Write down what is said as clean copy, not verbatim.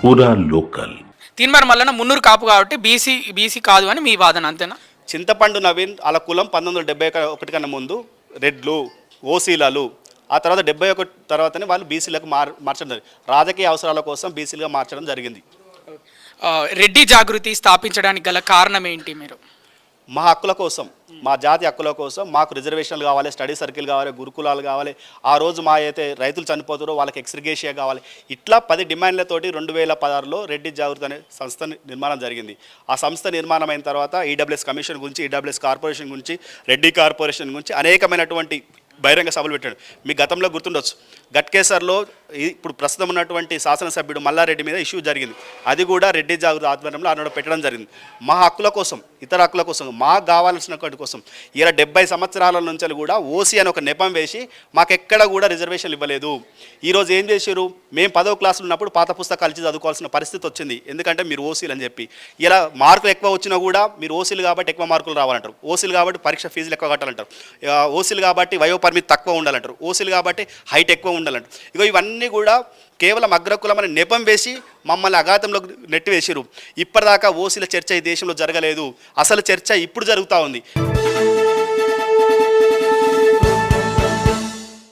పూరా లోకల్. తీన్మార్ మల్లన్న మున్నూరు కాపు కాబట్టి బీసీ కాదు అని మీ వాదన, అంతేనా? చింతపండు నవీన్ వాళ్ళ కులం 1971 కన్నా ముందు రెడ్లు, ఓసీలలు, ఆ తర్వాత 71 తర్వాతనే వాళ్ళు బీసీలకు మార్చడం జరిగింది. రాజకీయ అవసరాల కోసం బీసీలుగా మార్చడం జరిగింది. రెడ్డి జాగృతి స్థాపించడానికి గల కారణం ఏంటి? మీరు మా హక్కుల కోసం, మా జాతి హక్కుల కోసం మాకు రిజర్వేషన్లు కావాలి, స్టడీ సర్కిల్ కావాలి, గురుకులాలు కావాలి, ఆ రోజు మా అయితే రైతులు చనిపోతారో వాళ్ళకి ఎక్స్గ్రేషియా కావాలి, ఇట్లా 10 డిమాండ్లతోటి 2016లో రెడ్డి జాగృతి అనే సంస్థ నిర్మాణం జరిగింది. ఆ సంస్థ నిర్మాణం అయిన తర్వాత ఈడబ్ల్యూఎస్ కమిషన్ గురించి, ఈడబ్ల్యూఎస్ కార్పొరేషన్ గురించి, రెడ్డి కార్పొరేషన్ గురించి అనేకమైనటువంటి బహిరంగ సభలు పెట్టాడు. మీ గతంలో గుర్తుండొచ్చు, గట్కేసర్లో ఇప్పుడు ప్రస్తుతం ఉన్నటువంటి శాసనసభ్యుడు మల్లారెడ్డి మీద ఇష్యూ జరిగింది. అది కూడా రెడ్డి జాగృతి ఆధ్వర్యంలో ఆనాడు పెట్టడం జరిగింది. మా హక్కుల కోసం, ఇతర హక్కుల కోసం, మాకు కావాల్సినటువంటి కోసం. ఇలా 70 సంవత్సరాల నుంచి కూడా ఓసీ అని ఒక నెపం వేసి మాకెక్కడ కూడా రిజర్వేషన్లు ఇవ్వలేదు. ఈరోజు ఏం చేశారు, మేము 10వ క్లాసులో ఉన్నప్పుడు పాత పుస్తకాలు ఇచ్చి చదువుకోవాల్సిన పరిస్థితి వచ్చింది. ఎందుకంటే మీరు ఓసీలు అని చెప్పి. ఇలా మార్కులు ఎక్కువ వచ్చినా కూడా మీరు ఓసీలు కాబట్టి ఎక్కువ మార్కులు రావాలంటారు, ఓసీలు కాబట్టి పరీక్ష ఫీజులు ఎక్కువ కట్టాలంటారు, ఓసీలు కాబట్టి వయోపరిమితి తక్కువ ఉండాలంటారు, ఓసీలు కాబట్టి హైట్ ఎక్కువ ఉండాలంటారు. ఇగో ఇవన్నీ కూడా కేవలం అగ్రకులం అనే నెపం వేసి మమ్మల్ని అఘాతంలో నెట్టివేసారు. ఇప్పటిదాకా ఓసీల చర్చ ఈ దేశంలో జరగలేదు. అసలు చర్చ ఇప్పుడు జరుగుతూ ఉంది.